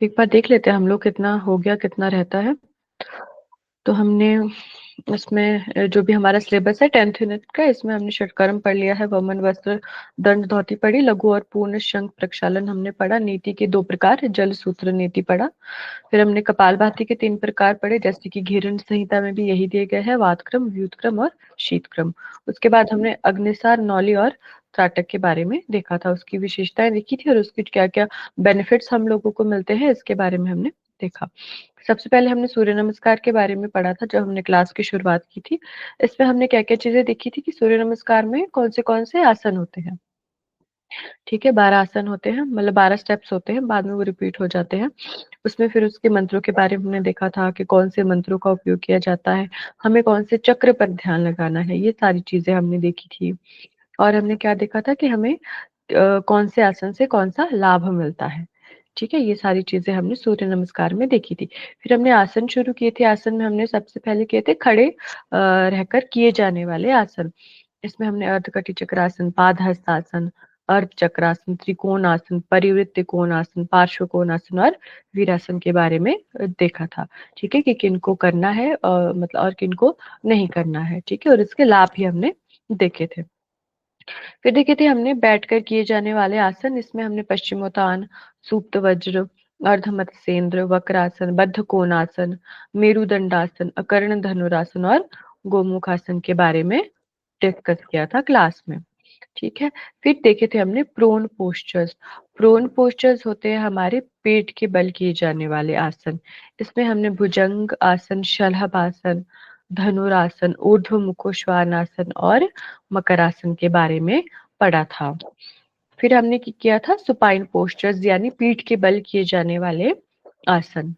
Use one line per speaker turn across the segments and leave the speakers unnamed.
एक बार देख लेते हैं हम लोग कितना हो गया, कितना रहता है। तो हमने इसमें जो भी हमारा सिलेबस है 10th यूनिट का, इसमें हमने षटकर्म पढ़ लिया है, वमन वस्त्र दंड धोती पढ़ी, लघु और पूर्ण शंख प्रक्षालन हमने पढ़ा, नीति के 2 प्रकार जल सूत्र नीति पढ़ा। फिर हमने कपालभाति के 3 प्रकार पढ़े, जैसे कि घिरण संहिता में भी यही दिए गए हैं, वातक्रम, व्युतक्रम और शीतक्रम। उसके बाद हमने अग्निसार, नौली और त्राटक के बारे में देखा था, उसकी विशेषताएं देखी थी और उसकी क्या क्या बेनिफिट्स हम लोगों को मिलते हैं इसके बारे में हमने देखा। सबसे पहले हमने सूर्य नमस्कार के बारे में पढ़ा था जब हमने क्लास की शुरुआत की थी। इसमें हमने क्या क्या चीजें देखी थी कि सूर्य नमस्कार में कौन से आसन होते हैं। ठीक है, 12 आसन होते हैं, मतलब 12 स्टेप्स होते हैं, बाद में वो रिपीट हो जाते हैं। उसमें फिर उसके मंत्रों के बारे में हमने देखा था कि कौन से मंत्रों का उपयोग किया जाता है, हमें कौन से चक्र पर ध्यान लगाना है, ये सारी चीजें हमने देखी थी। और हमने क्या देखा था कि हमें कौन से आसन से कौन सा लाभ मिलता है। ठीक है, ये सारी चीजें हमने सूर्य नमस्कार में देखी थी। फिर हमने आसन शुरू किए थे। आसन में हमने सबसे पहले किए थे खड़े रहकर किए जाने वाले आसन। इसमें हमने अर्धकटी चक्रासन, पादहस्तासन, अर्ध चक्रासन, त्रिकोणासन, परिवृत्त कोणासन, पार्श्व कोणासन और वीरासन के बारे में देखा था। ठीक है, कि किनको करना है मतलब और किनको नहीं करना है। ठीक है, और इसके लाभ भी हमने देखे थे। फिर देखे थे हमने बैठकर किए जाने वाले आसन। इसमें हमने पश्चिमोत्तान, सुप्त वज्र, अर्धमत्स्येंद्र, वक्रासन, बद्ध कोणासन, मेरुदंडासन, अकर्ण धनुरासन और गोमुखासन के बारे में डिस्कस किया था क्लास में। ठीक है, फिर देखे थे हमने प्रोन पोस्चर्स। प्रोन पोस्चर्स होते हैं हमारे पेट के बल किए जाने वाले आसन। इसमें हमने भुजंग आसन, शलभ आसन, धनुरासन, ऊर्ध्व मुखोश्वानासन और मकरासन के बारे में पढ़ा था। फिर हमने किया था सुपाइन पोस्चर्स, यानी पीठ के बल किए जाने वाले आसन।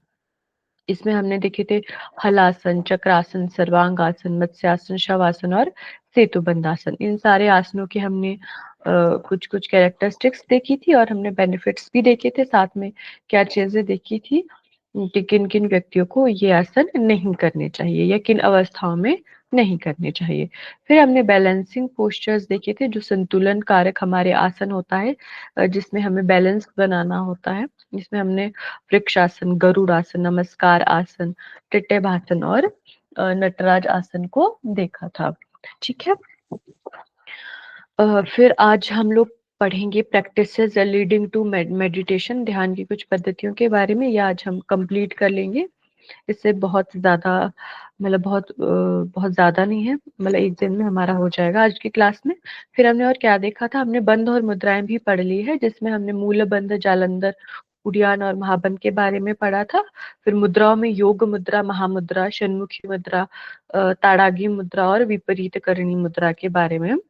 इसमें हमने देखे थे हलासन, चक्रासन, सर्वांगासन, मत्स्यासन, शवासन और सेतुबंधासन। इन सारे आसनों के हमने कुछ कुछ कैरेक्टरिस्टिक्स देखी थी और हमने बेनिफिट्स भी देखे थे, साथ में क्या चीजें देखी थी कि किन किन व्यक्तियों को ये आसन नहीं करने चाहिए या किन अवस्थाओं में नहीं करने चाहिए। फिर हमने बैलेंसिंग पोस्चर्स देखे थे, जो संतुलन कारक हमारे आसन होता है, जिसमें हमें बैलेंस बनाना होता है। इसमें हमने वृक्षासन, गरुड़ आसन, नमस्कार आसन, टिट्टभासन और नटराज आसन को देखा था। ठीक है, फिर आज हम लोग पढ़ेंगे प्रैक्टिसेस लीडिंग टू मेडिटेशन, ध्यान की कुछ पद्धतियों के बारे में। ये आज हम कंप्लीट कर लेंगे। इससे बहुत ज्यादा मतलब बहुत ज्यादा नहीं है, मतलब एक दिन में हमारा हो जाएगा आज की क्लास में। फिर हमने और क्या देखा था, हमने बंध और मुद्राएं भी पढ़ ली है, जिसमें हमने मूल बंध, जालंधर, उड़ियान और महाबंध के बारे में पढ़ा था। फिर मुद्राओं में योग मुद्रा, महामुद्रा, षण्मुखी मुद्रा, ताड़ागी मुद्रा और विपरीत करणी मुद्रा के बारे में हम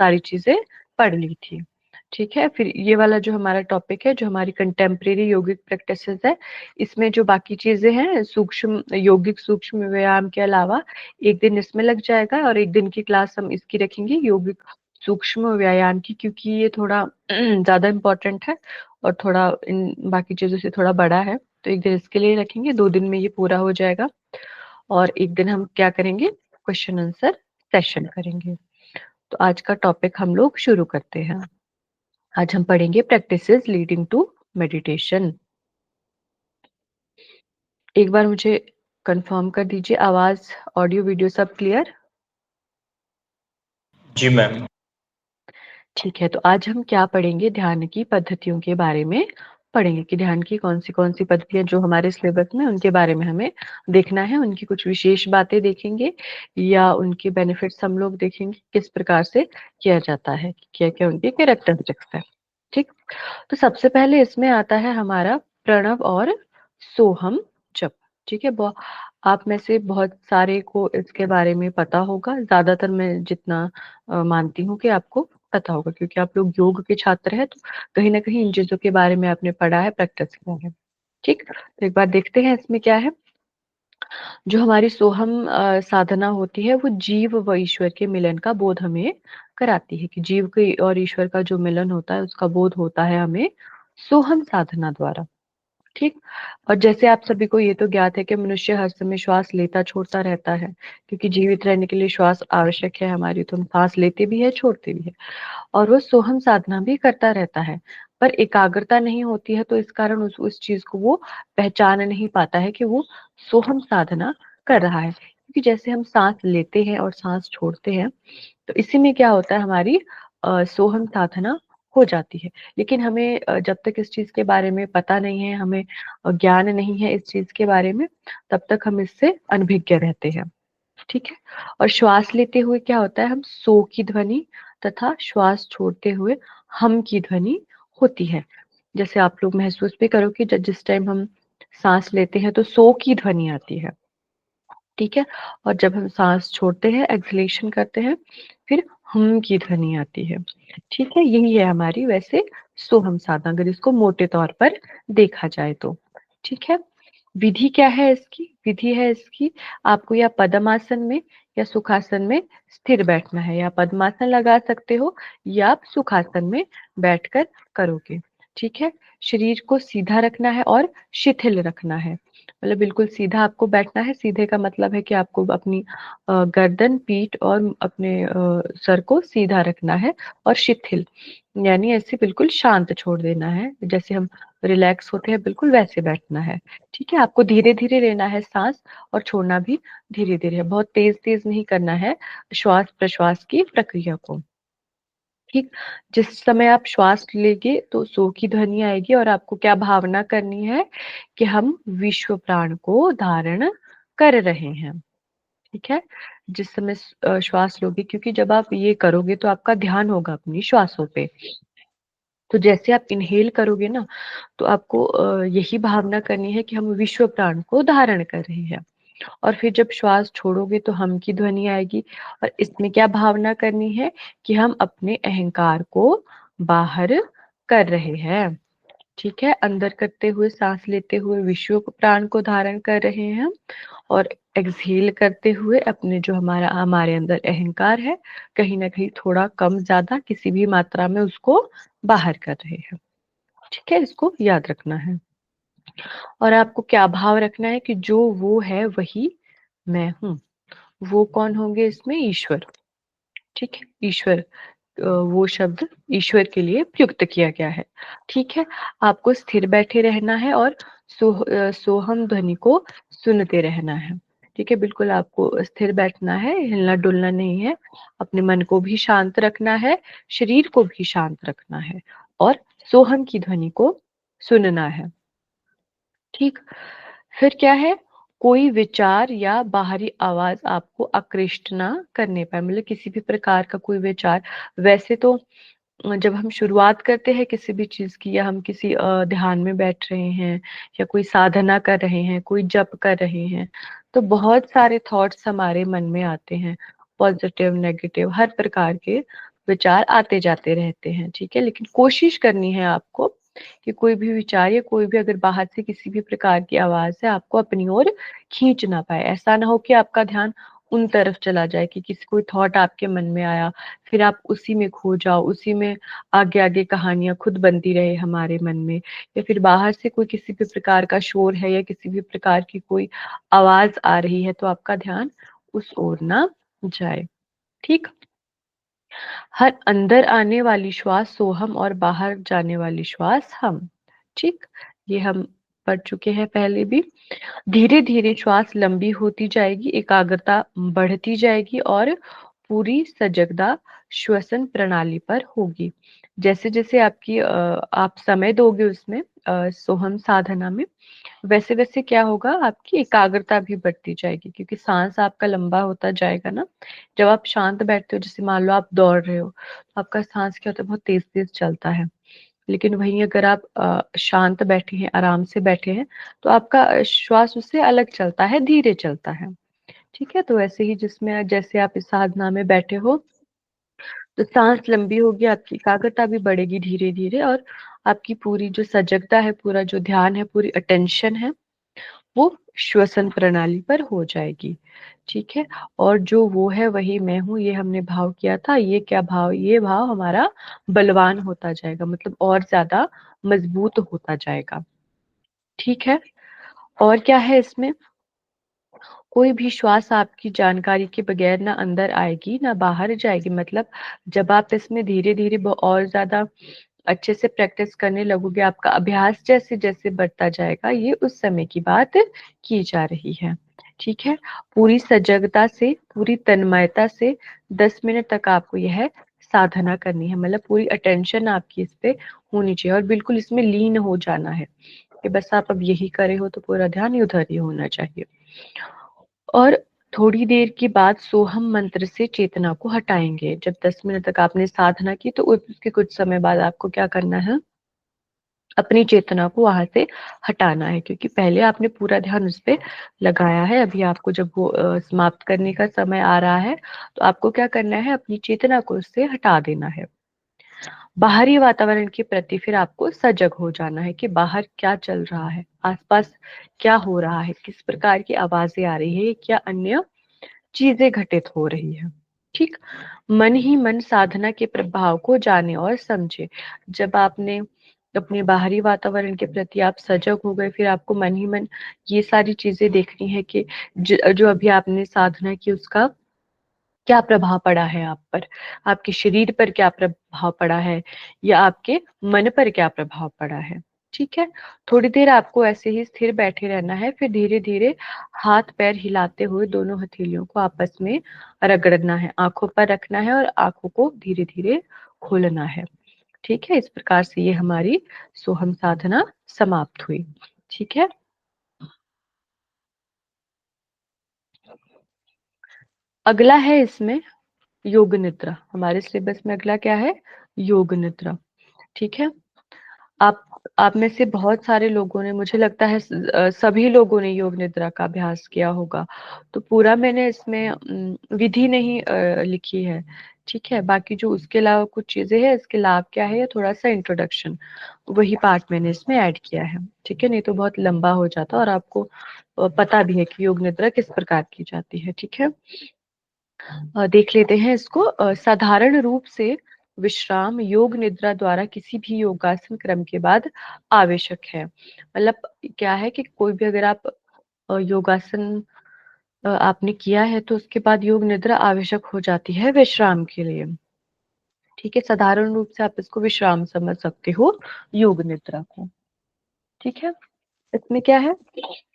सारी चीजें पढ़ ली थी। ठीक है, फिर ये वाला जो हमारा टॉपिक है, जो हमारी कंटेम्प्रेरी योगिक प्रैक्टिसेस है, इसमें जो बाकी चीजें हैं सूक्ष्म यौगिक सूक्ष्म व्यायाम के अलावा एक दिन इसमें लग जाएगा और एक दिन की क्लास हम इसकी रखेंगे यौगिक सूक्ष्म व्यायाम की, क्योंकि ये थोड़ा ज्यादा इम्पोर्टेंट है और थोड़ा इन बाकी चीजों से थोड़ा बड़ा है। तो एक दिन इसके लिए रखेंगे, 2 दिन में ये पूरा हो जाएगा। और एक दिन हम क्या करेंगे, क्वेश्चन आंसर सेशन करेंगे। तो आज का टॉपिक हम लोग शुरू करते हैं। आज हम पढ़ेंगे प्रैक्टिसेस लीडिंग टू मेडिटेशन। एक बार मुझे कंफर्म कर दीजिए, आवाज, ऑडियो, वीडियो सब क्लियर?
जी मैम।
ठीक है, तो आज हम क्या पढ़ेंगे, ध्यान की पद्धतियों के बारे में पढ़ेंगे कि ध्यान की कौन सी पद्धतियां जो हमारे सिलेबस में उनके बारे में हमें देखना है, उनकी कुछ विशेष बातें देखेंगे या उनके बेनिफिट्स हम लोग देखेंगे किस प्रकार से किया जाता है, क्या क्या उनके कैरेक्टरिस्टिक्स है। ठीक, तो सबसे पहले इसमें आता है हमारा प्रणव और सोहम जप। ठीक है, आप में से बहुत सारे को इसके बारे में पता होगा, ज्यादातर मैं जितना मानती हूँ कि आपको पता होगा, क्योंकि आप लोग योग के छात्र हैं, तो कहीं ना कहीं इन चीजों के बारे में आपने पढ़ा है, प्रैक्टिस किया है। ठीक, तो एक बार देखते हैं इसमें क्या है। जो हमारी सोहम साधना होती है, वो जीव व ईश्वर के मिलन का बोध हमें कराती है, कि जीव के और ईश्वर का जो मिलन होता है उसका बोध होता है हमें सोहम साधना द्वारा। ठीक, और जैसे आप सभी को ये तो ज्ञात है कि मनुष्य हर समय श्वास लेता छोड़ता रहता है, क्योंकि जीवित रहने के लिए श्वास आवश्यक है हमारी, तो हम सांस लेते भी है छोड़ते भी है, और वो सोहम साधना भी करता रहता है। पर एकाग्रता नहीं होती है, तो इस कारण उस चीज को वो पहचान नहीं पाता है कि वो सोहम साधना कर रहा है। क्योंकि जैसे हम सांस लेते हैं और सांस छोड़ते हैं, तो इसी में क्या होता है, हमारी सोहम साधना हो जाती है। लेकिन हमें जब तक इस चीज के बारे में पता नहीं है, हमें ज्ञान नहीं है इस चीज के बारे में, तब तक हम इससे अनभिज्ञ रहते हैं। ठीक है। और श्वास लेते हुए क्या होता है, हम सो की ध्वनि तथा श्वास छोड़ते हुए हम की ध्वनि होती है। जैसे आप लोग महसूस भी करो कि जिस टाइम हम सांस लेते हैं तो सो की ध्वनि आती है। ठीक है। और जब हम सांस छोड़ते हैं, एक्सलेशन करते हैं, फिर हम की ध्वनि आती है। ठीक है। यही है हमारी वैसे सोहम साधना, अगर इसको मोटे तौर पर देखा जाए तो। ठीक है। विधि क्या है इसकी? विधि है इसकी, आपको या पद्मासन में या सुखासन में स्थिर बैठना है। या पद्मासन लगा सकते हो या आप सुखासन में बैठकर करोगे। ठीक है। शरीर को सीधा रखना है और शिथिल रखना है। मतलब बिल्कुल सीधा आपको बैठना है। सीधे का मतलब है कि आपको अपनी गर्दन, पीठ और अपने सर को सीधा रखना है। और शिथिल यानी ऐसे बिल्कुल शांत छोड़ देना है, जैसे हम रिलैक्स होते हैं बिल्कुल वैसे बैठना है। ठीक है। आपको धीरे धीरे लेना है सांस, और छोड़ना भी धीरे धीरे, बहुत तेज तेज नहीं करना है श्वास प्रश्वास की प्रक्रिया को। ठीक। जिस समय आप श्वास लेंगे तो सो की ध्वनि आएगी, और आपको क्या भावना करनी है कि हम विश्व प्राण को धारण कर रहे हैं। ठीक है। जिस समय श्वास लोगे, क्योंकि जब आप ये करोगे तो आपका ध्यान होगा अपनी श्वासों पे। तो जैसे आप इनहेल करोगे ना, तो आपको यही भावना करनी है कि हम विश्व प्राण को धारण कर रहे हैं। और फिर जब श्वास छोड़ोगे तो हम की ध्वनि आएगी, और इसमें क्या भावना करनी है कि हम अपने अहंकार को बाहर कर रहे हैं। ठीक है। अंदर करते हुए, सांस लेते हुए विश्व प्राण को धारण कर रहे हैं, और एक्सहेल करते हुए अपने जो हमारे अंदर अहंकार है, कहीं ना कहीं थोड़ा कम ज्यादा किसी भी मात्रा में उसको बाहर कर रहे हैं। ठीक है। इसको याद रखना है। और आपको क्या भाव रखना है कि जो वो है वही मैं हूँ। वो कौन होंगे इसमें? ईश्वर। ठीक है। ईश्वर, वो शब्द ईश्वर के लिए प्रयुक्त किया गया है। ठीक है। आपको स्थिर बैठे रहना है और सोहम ध्वनि को सुनते रहना है। ठीक है। बिल्कुल आपको स्थिर बैठना है, हिलना डुलना नहीं है। अपने मन को भी शांत रखना है, शरीर को भी शांत रखना है, और सोहम की ध्वनि को सुनना है। ठीक। फिर क्या है, कोई विचार या बाहरी आवाज आपको आकृष्ट ना करने पाए, मतलब किसी भी प्रकार का कोई विचार। वैसे तो जब हम शुरुआत करते हैं किसी भी चीज की, या हम किसी ध्यान में बैठ रहे हैं, या कोई साधना कर रहे हैं, कोई जप कर रहे हैं, तो बहुत सारे थॉट्स हमारे मन में आते हैं। पॉजिटिव, नेगेटिव, हर प्रकार के विचार आते जाते रहते हैं। ठीक है। लेकिन कोशिश करनी है आपको कि कोई भी विचार या कोई भी अगर बाहर से किसी भी प्रकार की आवाज है, आपको अपनी ओर खींच ना पाए। ऐसा ना हो कि आपका ध्यान उन तरफ चला जाए, कि किसी कोई थॉट आपके मन में आया, फिर आप उसी में खो जाओ, उसी में आगे आगे कहानियां खुद बनती रहे हमारे मन में। या फिर बाहर से कोई किसी भी प्रकार का शोर है, या किसी भी प्रकार की कोई आवाज आ रही है, तो आपका ध्यान उस ओर ना जाए। ठीक। हर अंदर आने वाली श्वास सोहम, और बाहर जाने वाली श्वास हम। ठीक। ये हम पढ़ चुके हैं पहले भी। धीरे धीरे श्वास लंबी होती जाएगी, एकाग्रता बढ़ती जाएगी, और पूरी सजगता श्वसन प्रणाली पर होगी। जैसे जैसे आप समय दोगे उसमें, सोहम साधना में, वैसे वैसे क्या होगा, आपकी एकाग्रता भी बढ़ती जाएगी, क्योंकि सांस आपका लंबा होता जाएगा ना। जब आप शांत बैठते हो, जैसे मान लो आप दौड़ रहे हो, तो आपका सांस क्या होता है, बहुत तेज तेज चलता है। लेकिन वहीं अगर आप शांत बैठे हैं, आराम से बैठे हैं, तो आपका श्वास उससे अलग चलता है, धीरे चलता है। ठीक है। तो वैसे ही जिसमें जैसे आप इस साधना में बैठे हो, तो सांस लंबी होगी, आपकी एकाग्रता भी बढ़ेगी धीरे धीरे, और आपकी पूरी जो सजगता है, पूरा जो ध्यान है, पूरी अटेंशन है, वो श्वसन प्रणाली पर हो जाएगी। ठीक है। और जो वो है वही मैं हूँ, ये हमने भाव किया था, ये क्या भाव, ये भाव हमारा बलवान होता जाएगा, मतलब और ज्यादा मजबूत होता जाएगा। ठीक है। और क्या है इसमें, कोई भी श्वास आपकी जानकारी के बगैर ना अंदर आएगी ना बाहर जाएगी। मतलब जब आप इसमें धीरे धीरे और ज्यादा अच्छे से प्रैक्टिस करने लगोगे, आपका अभ्यास जैसे जैसे बढ़ता जाएगा, ये उस समय की बात की जा रही है। ठीक है, पूरी सजगता से, पूरी तन्मयता से 10 मिनट तक आपको यह साधना करनी है, मतलब पूरी अटेंशन आपकी इस पे होनी चाहिए और बिल्कुल इसमें लीन हो जाना है कि बस आप अब यही करे हो, तो पूरा ध्यान उधर ही होना चाहिए। और थोड़ी देर के बाद सोहम मंत्र से चेतना को हटाएंगे। जब 10 मिनट तक आपने साधना की तो उसके कुछ समय बाद आपको क्या करना है, अपनी चेतना को वहां से हटाना है, क्योंकि पहले आपने पूरा ध्यान उस पे लगाया है। अभी आपको जब वो समाप्त करने का समय आ रहा है तो आपको क्या करना है, अपनी चेतना को उससे हटा देना है। बाहरी वातावरण के प्रति फिर आपको सजग हो जाना है कि बाहर क्या चल रहा है, आसपास क्या हो रहा है, किस प्रकार की आवाजें आ रही है, क्या अन्य चीजें घटित हो रही है। ठीक, मन ही मन साधना के प्रभाव को जाने और समझे। जब आपने अपने बाहरी वातावरण के प्रति आप सजग हो गए, फिर आपको मन ही मन ये सारी चीजें देखनी है कि जो अभी आपने साधना की उसका क्या प्रभाव पड़ा है आप पर, आपके शरीर पर क्या प्रभाव पड़ा है, या आपके मन पर क्या प्रभाव पड़ा है। ठीक है, थोड़ी देर आपको ऐसे ही स्थिर बैठे रहना है, फिर धीरे धीरे हाथ पैर हिलाते हुए दोनों हथेलियों को आपस में रगड़ना है, आंखों पर रखना है और आंखों को धीरे धीरे खोलना है। ठीक है, इस प्रकार से ये हमारी सोहम साधना समाप्त हुई। ठीक है, अगला है इसमें योग निद्रा। हमारे सिलेबस में अगला क्या है, योग निद्रा। ठीक है, आप में से बहुत सारे लोगों ने, मुझे लगता है सभी लोगों ने योग निद्रा का अभ्यास किया होगा, तो पूरा मैंने इसमें विधि नहीं लिखी है। ठीक है, बाकी जो उसके अलावा कुछ चीजें हैं, इसके लाभ क्या है, थोड़ा सा इंट्रोडक्शन, वही पार्ट मैंने इसमें ऐड किया है। ठीक है, नहीं तो बहुत लंबा हो जाता और आपको पता भी है कि योग निद्रा किस प्रकार की जाती है। ठीक है, देख लेते हैं इसको। साधारण रूप से विश्राम योग निद्रा द्वारा किसी भी योगासन क्रम के बाद आवश्यक है। मतलब क्या है कि कोई भी अगर आप योगासन आपने किया है तो उसके बाद योग निद्रा आवश्यक हो जाती है विश्राम के लिए। ठीक है, साधारण रूप से आप इसको विश्राम समझ सकते हो, योग निद्रा को। ठीक है, इसमें क्या है,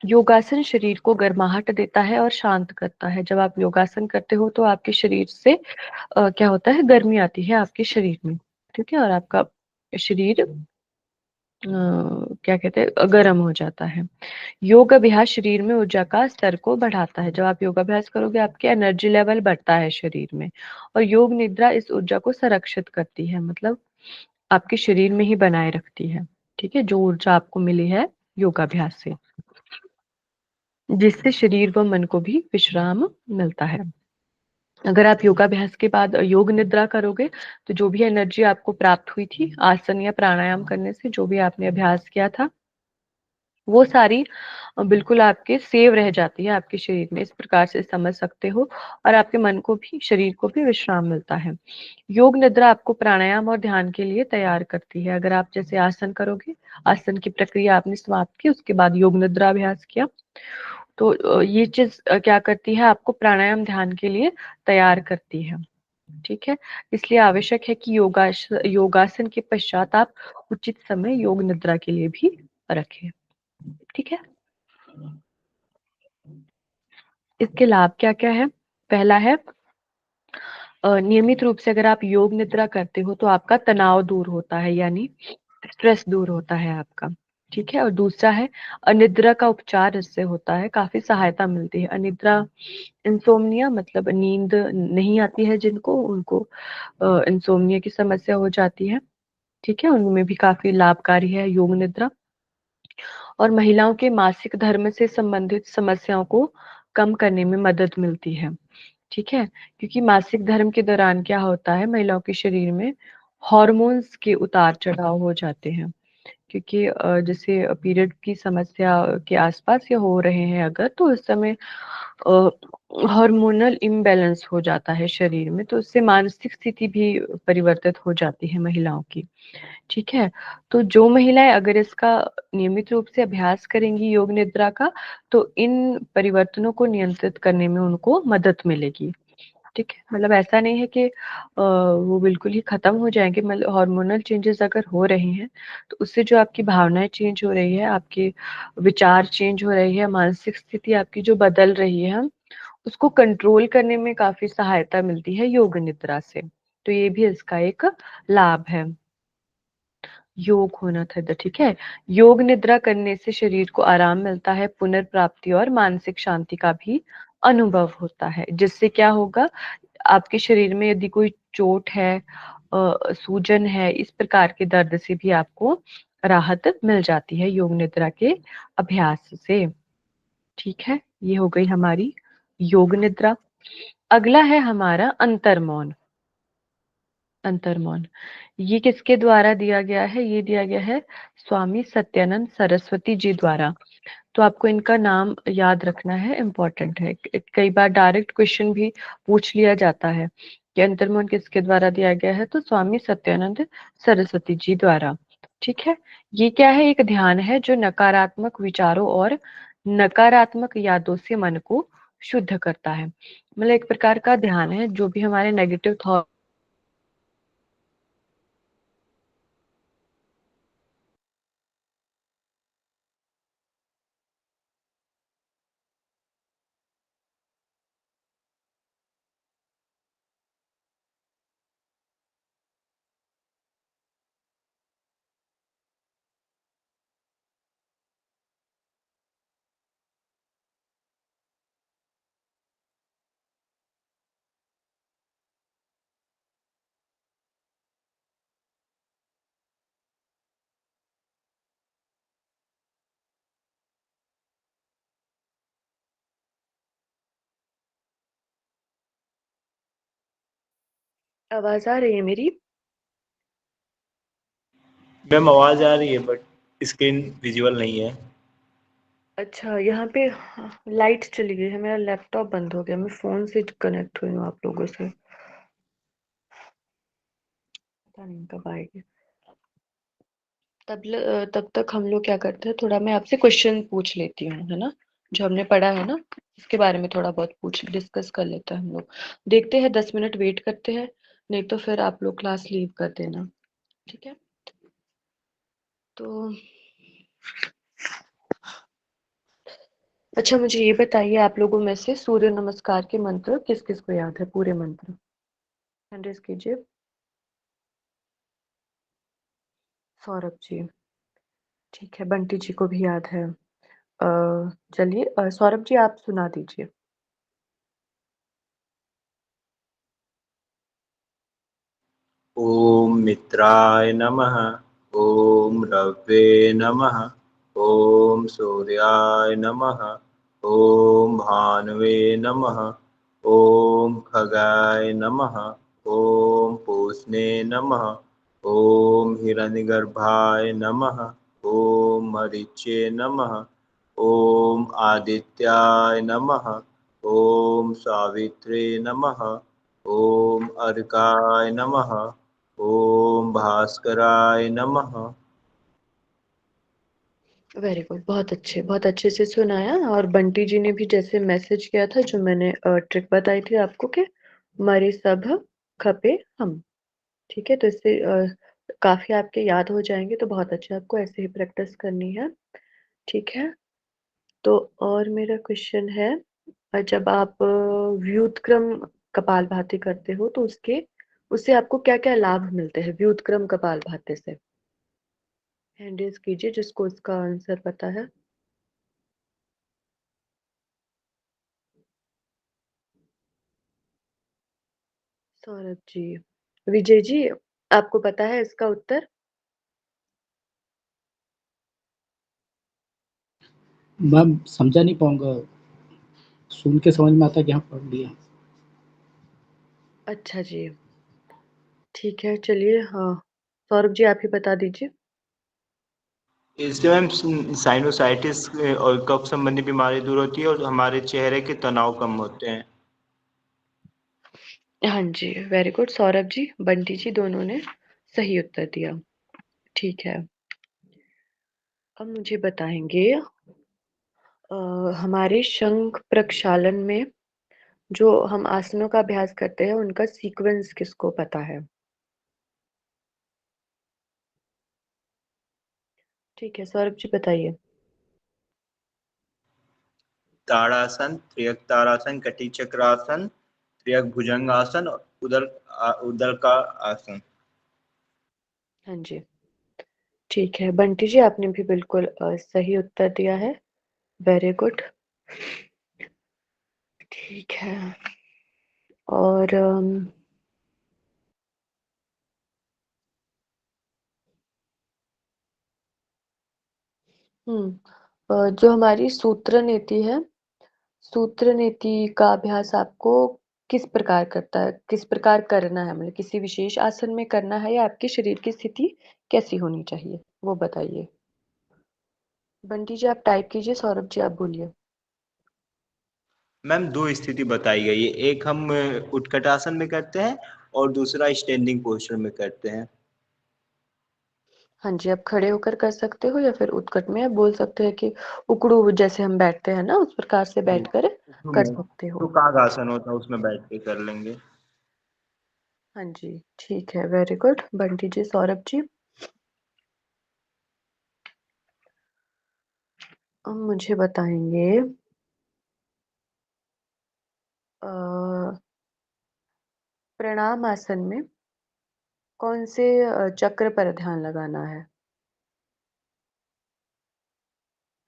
योगासन शरीर को गर्माहट देता है और शांत करता है। जब आप योगासन करते हो तो आपके शरीर से क्या होता है, गर्मी आती है आपके शरीर में। ठीक है, और आपका शरीर क्या कहते हैं, गर्म हो जाता है। योग अभ्यास शरीर में ऊर्जा का स्तर को बढ़ाता है। जब आप योग अभ्यास करोगे आपके एनर्जी लेवल बढ़ता है शरीर में, और योग निद्रा इस ऊर्जा को संरक्षित करती है, मतलब आपके शरीर में ही बनाए रखती है। ठीक है, जो ऊर्जा आपको मिली है योगाभ्यास से, जिससे शरीर व मन को भी विश्राम मिलता है। अगर आप योगाभ्यास के बाद योग निद्रा करोगे तो जो भी एनर्जी आपको प्राप्त हुई थी आसन या प्राणायाम करने से, जो भी आपने अभ्यास किया था, वो सारी बिल्कुल आपके सेव रह जाती है आपके शरीर में, इस प्रकार से समझ सकते हो। और आपके मन को भी, शरीर को भी विश्राम मिलता है। योग निद्रा आपको प्राणायाम और ध्यान के लिए तैयार करती है। अगर आप जैसे आसन करोगे, आसन की प्रक्रिया आपने समाप्त की, उसके बाद योग निद्रा अभ्यास किया, तो ये चीज क्या करती है, आपको प्राणायाम ध्यान के लिए तैयार करती है। ठीक है, इसलिए आवश्यक है कि योगासन के पश्चात आप उचित समय योग निद्रा के लिए भी रखें। ठीक है, इसके लाभ क्या क्या है। पहला है, नियमित रूप से अगर आप योग निद्रा करते हो तो आपका तनाव दूर होता है, यानी स्ट्रेस दूर होता है आपका। ठीक है, और दूसरा है, अनिद्रा का उपचार इससे होता है, काफी सहायता मिलती है। अनिद्रा, इंसोम्निया, मतलब नींद नहीं आती है जिनको, उनको इंसोम्निया की समस्या हो जाती है। ठीक है, उनमें भी काफी लाभकारी है योग निद्रा। और महिलाओं के मासिक धर्म से संबंधित समस्याओं को कम करने में मदद मिलती है। ठीक है, क्योंकि मासिक धर्म के दौरान क्या होता है, महिलाओं के शरीर में हॉर्मोन्स के उतार चढ़ाव हो जाते हैं। क्योंकि जैसे पीरियड की समस्या के आसपास ये हो रहे हैं अगर, तो उस समय हार्मोनल इम्बैलेंस हो जाता है शरीर में, तो उससे मानसिक स्थिति भी परिवर्तित हो जाती है महिलाओं की। ठीक है, तो जो महिलाएं अगर इसका नियमित रूप से अभ्यास करेंगी योग निद्रा का, तो इन परिवर्तनों को नियंत्रित करने में उनको मदद मिलेगी। ठीक है, मतलब ऐसा नहीं है कि वो बिल्कुल ही खत्म हो जाएंगे। मतलब हार्मोनल चेंजेस अगर हो रही हैं तो उससे जो आपकी भावनाएं चेंज हो रही है, आपके विचार चेंज हो रही है, मानसिक स्थिति आपकी जो बदल रही है, उसको कंट्रोल करने में काफी सहायता मिलती है योग निद्रा से। तो ये भी इसका एक लाभ है। योग होना था इधर, ठीक है। योग निद्रा करने से शरीर को आराम मिलता है, पुनर्प्राप्ति और मानसिक शांति का भी अनुभव होता है। जिससे क्या होगा, आपके शरीर में यदि कोई चोट है, सूजन है, इस प्रकार के दर्द से भी आपको राहत मिल जाती है योग निद्रा के अभ्यास से। ठीक है, ये हो गई हमारी योग निद्रा। अगला है हमारा अंतर्मौन। अंतर्मौन ये किसके द्वारा दिया गया है? ये दिया गया है स्वामी सत्यानंद सरस्वती जी द्वारा। तो आपको इनका नाम याद रखना है, इम्पोर्टेंट है। कई बार डायरेक्ट क्वेश्चन भी पूछ लिया जाता है कि अंतर्मौन किसके द्वारा दिया गया है, तो स्वामी सत्यानंद सरस्वती जी द्वारा। ठीक है, ये क्या है? एक ध्यान है जो नकारात्मक विचारों और नकारात्मक यादों से मन को शुद्ध करता है। मतलब एक प्रकार का ध्यान है, जो भी हमारे नेगेटिव थॉट आवाज आ रही है मेरी?
मैम आवाज आ रही है बट स्क्रीन विजुअल नहीं है।
अच्छा, यहाँ पे लाइट चली गई है, मेरा लैपटॉप बंद हो गया, मैं फोन से कनेक्ट हुई हूँ आप लोगों से, पता नहीं कब आएगी। तब तक हम लोग क्या करते हैं, थोड़ा मैं आपसे क्वेश्चन पूछ लेती हूँ, है ना? जो हमने पढ़ा है ना, इसके बारे में थोड़ा बहुत पूछ डिस्कस कर लेते हैं हम लोग। देखते हैं, 10 मिनट वेट करते हैं, नहीं तो फिर आप लोग क्लास लीव कर देना। ठीक है, तो अच्छा मुझे ये बताइए, आप लोगों में से सूर्य नमस्कार के मंत्र किस किस को याद है, पूरे मंत्र? हैंड रेज कीजिए। सौरभ जी, ठीक है, बंटी जी को भी याद है। चलिए, सौरभ जी आप सुना दीजिए।
ओम मित्राय नमः। ओम रवे नमः। ओम सूर्याय नमः। ओम भानवे नमः। ओम खगाय नमः। ओम पूषणे नमः। ओम हिरण्यगर्भाय नमः। ओम मरीचे नमः। ओम आदित्याय नमः। ओम सावित्रे नमः। ओम अर्काय नमः। ओम भास्कराय नमः।
वेरी गुड, बहुत अच्छे से सुनाया। और बंटी जी ने भी जैसे मैसेज किया था, जो मैंने ट्रिक बताई थी आपको कि मरे सब खपे हम। ठीक है, तो इससे काफी आपके याद हो जाएंगे, तो बहुत अच्छे, आपको ऐसे ही प्रैक्टिस करनी है। ठीक है, तो और मेरा क्वेश्चन है, जब आप व्युत्क्रम कपालभाति करते हो तो उसके उससे आपको क्या क्या लाभ मिलते हैं व्युत्क्रम कपालभाति से? हैंड रेज कीजिए जिसको इसका आंसर पता है। सौरभ जी, विजय जी, आपको पता है इसका उत्तर?
मैम समझा नहीं पाऊंगा, सुन के समझ में आता है कि हाँ पढ़ लिया।
अच्छा जी, ठीक है, चलिए, हाँ, सौरभ जी आप ही बता दीजिए।
इससे मैम साइनोसाइटिस और कफ संबंधी बीमारी दूर होती है और हमारे चेहरे के तनाव कम होते हैं।
हाँ जी, वेरी गुड, सौरभ जी, बंटी जी दोनों ने सही उत्तर दिया। ठीक है, अब मुझे बताएंगे, हमारे शंख प्रक्षालन में जो हम आसनों का अभ्यास करते हैं उनका सीक्वेंस किसको पता है? ठीक है, सौरभ जी बताइए।
ताड़ासन, त्रियक ताड़ासन, कटी चक्रासन, त्रियक भुजंगासन और उदर का आसन।
हाँ जी, ठीक है। बंटी जी आपने भी बिल्कुल सही उत्तर दिया है। Very good. ठीक है। और जो हमारी सूत्र नीति है, सूत्र नीति का अभ्यास आपको किस प्रकार करता है, किस प्रकार करना है, मतलब किसी विशेष आसन में करना है या आपके शरीर की स्थिति कैसी होनी चाहिए, वो बताइए। बंटी जी आप टाइप कीजिए, सौरभ जी आप बोलिए।
मैम दो स्थिति बताई गई है, एक हम उत्कटासन में करते हैं और दूसरा स्टैंडिंग पोस्चर में करते हैं।
हाँ जी, आप खड़े होकर कर सकते हो या फिर उत्कट में आप बोल सकते हैं कि उकड़ू जैसे हम बैठते हैं ना, उस प्रकार से
जी,
बैठकर कर
उसमें
सकते
जो
हो।
कागासन होता है उसमें बैठ के कर लेंगे।
हाँ जी, ठीक है, वेरी गुड। बंटी जी, सौरभ जी अब मुझे बताएंगे अ, प्रणाम आसन में कौन से चक्र पर ध्यान लगाना है?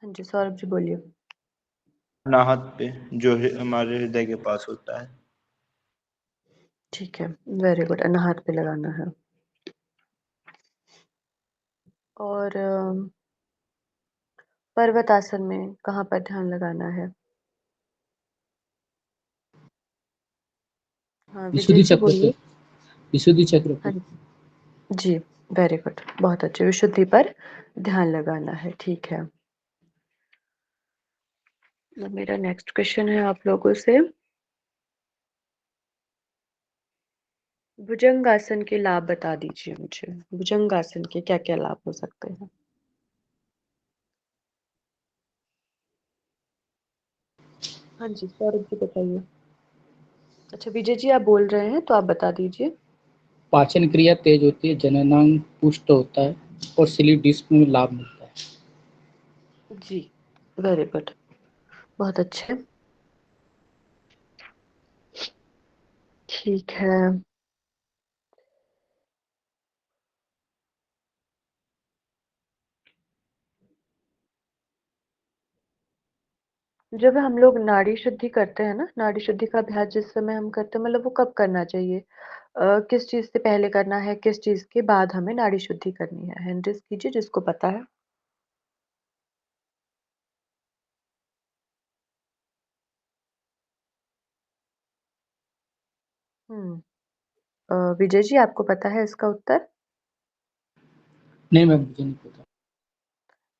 हाँ जी, सौरभ जी बोलिए।
अनाहत पे, जो हमारे हृदय के पास होता है।
ठीक है, वेरी गुड, अनाहत पे लगाना है। और पर्वत आसन में कहाँ पर ध्यान लगाना है? हाँ, विजय
विशुद्धि
जी
चक्र पे।
बोलिए।
विशुद्धि चक्र
हाँ
पे।
जी, वेरी गुड, बहुत अच्छे, विशुद्धि पर ध्यान लगाना है। ठीक है, अब मेरा नेक्स्ट क्वेश्चन है आप लोगों से। भुजंगासन के लाभ बता दीजिए मुझे। भुजंगासन के क्या क्या लाभ हो सकते हैं? हाँ जी, सौरभ जी बताइए। अच्छा, विजय जी आप बोल रहे हैं तो आप बता दीजिए।
पाचन क्रिया तेज होती है, जननांग पुष्ट होता है और स्लीप डिस्क में लाभ मिलता है।
जी, वेरी गुड, बहुत अच्छे। ठीक है। जब हम लोग नाड़ी शुद्धि करते हैं ना, नाड़ी शुद्धि का अभ्यास जिस समय हम करते हैं, मतलब वो कब करना चाहिए? किस चीज से पहले करना है, किस चीज के बाद हमें नाड़ी शुद्धि करनी है? हैंड रेज़ कीजिए जिसको पता है। हम्म विजय जी आपको पता है इसका उत्तर?
नहीं मैम, मुझे नहीं पता।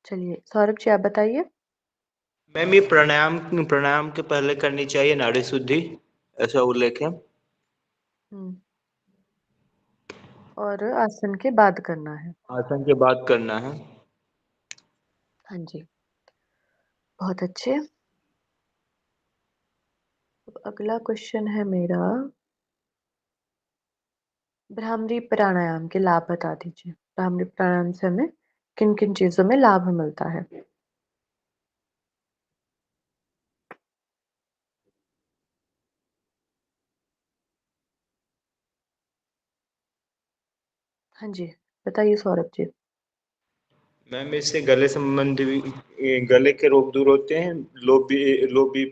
चलिए, सौरभ जी आप बताइए।
मैम ये प्राणायाम प्राणायाम के पहले करनी चाहिए नाड़ी शुद्धि, ऐसा उल्लेख है।
हम्म और आसन के बाद करना है।
आसन के बाद करना है।
हाँ जी, बहुत अच्छे। अब अगला क्वेश्चन है मेरा, भ्रामरी प्राणायाम के लाभ बता दीजिए। भ्रामरी प्राणायाम से हमें किन किन चीजों में लाभ मिलता है? हाँ जी, बताइए सौरभ जी।
मैम इससे गले संबंधी गले के रोग दूर होते हैं, लो बी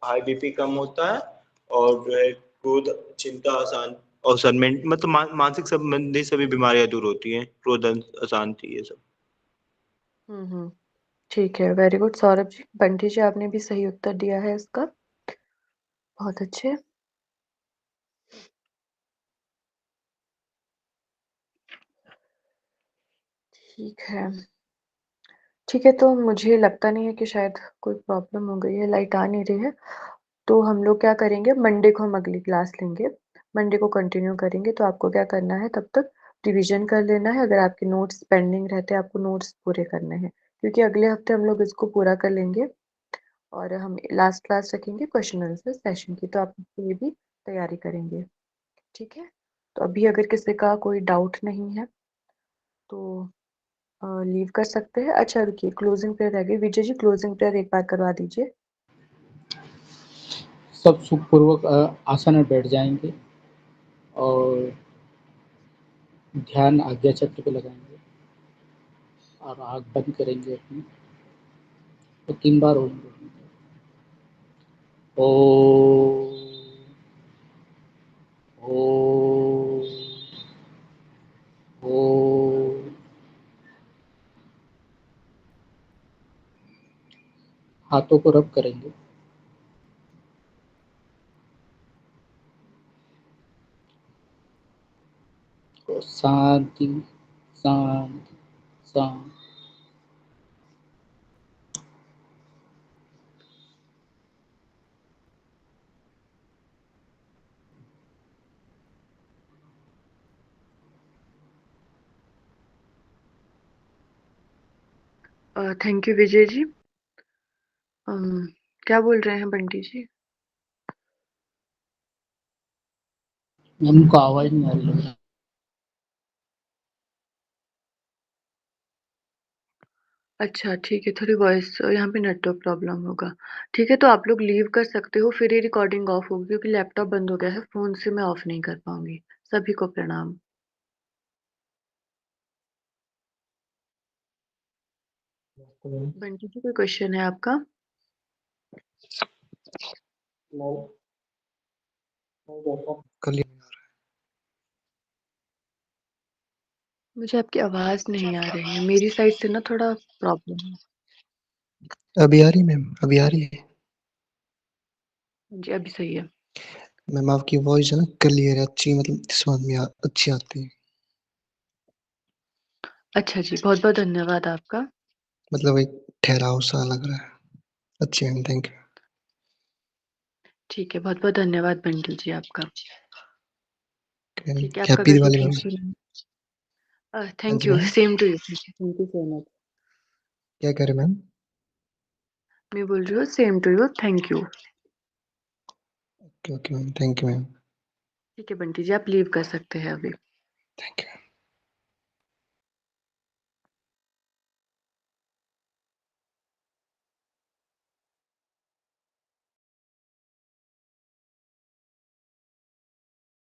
हाई बीपी कम होता है, और जो है क्रोध, चिंता आसान और सनमेंट मतलब मानसिक संबंधी सभी बीमारियां दूर होती हैं, क्रोध, अशांति, ये सब।
हम्म, ठीक है, वेरी गुड सौरभ जी। बंटी जी आपने भी सही उत्तर दिया है इसका, बहुत अच्छे। ठीक है। ठीक है, तो मुझे लगता नहीं है कि शायद कोई प्रॉब्लम हो गई है, लाइट आ नहीं रही है। तो हम लोग क्या करेंगे, मंडे को हम अगली क्लास लेंगे, मंडे को कंटिन्यू करेंगे। तो आपको क्या करना है, तब तक रिवीजन कर लेना है। अगर आपके नोट्स पेंडिंग रहते हैं, आपको नोट्स पूरे करने हैं, क्योंकि अगले हफ्ते हम लोग इसको पूरा कर लेंगे। और हम लास्ट क्लास रखेंगे क्वेश्चन आंसर सेशन की, तो आप इसके लिए भी तैयारी करेंगे, ठीक है। तो अभी अगर किसी का कोई डाउट नहीं है तो लीव कर सकते हैं। अच्छा रुकिए, क्लोजिंग प्रेयर रह गई, विजय जी क्लोजिंग प्रेयर एक बार करवा दीजिए।
सब सुखपूर्वक आसन में बैठ जाएंगे और ध्यान आज्ञा चक्र पे लगाएंगे और आँख बंद करेंगे अपनी, तो 3 बार होंगे। ओ ओ ओ। हाथों को रब करेंगे। तो शांति शांति शांति।
Thank you Vijay ji. क्या बोल रहे हैं बंटी जी?
मैम को आवाज नहीं आ रही लग रहा है।
अच्छा ठीक है, थोड़ी वॉइस यहाँ पे नेटवर्क प्रॉब्लम होगा। ठीक है, तो आप लोग लीव कर सकते हो, फिर ये रिकॉर्डिंग ऑफ होगी क्योंकि लैपटॉप बंद हो गया है, फोन से मैं ऑफ नहीं कर पाऊंगी। सभी को प्रणाम। बंटी जी कोई क्वेश्चन है आपका?
कल
मुझे आपकी आवाज नहीं आ रही है, मेरी साइड से ना थोड़ा प्रॉब्लम है।
अभी आ रही है मैम, अभी आ रही है
जी अभी सही है।
मैम। आपकी वॉइस है ना क्लियर है, अच्छी, मतलब समझ में अच्छी आती है।
अच्छा जी, बहुत बहुत धन्यवाद आपका।
मतलब एक ठहराव सा लग रहा है। अच्छी मैम, थैंक यू।
ठीक है, बहुत बहुत धन्यवाद बंटी जी आपका। ठीक है, आपका
हैप्पी
घर पे
दिवाली मैम।
ठीक है?
हाँ
thank
ji
you,
ma'am,
same to you, thank you so much.
क्या कह रहे मैम?
मैं बोल रही हूँ same to you, thank you.
Okay okay ma'am, thank you ma'am,
ठीक है बंटी जी, आप लीव कर सकते हैं अभी।
Thank you.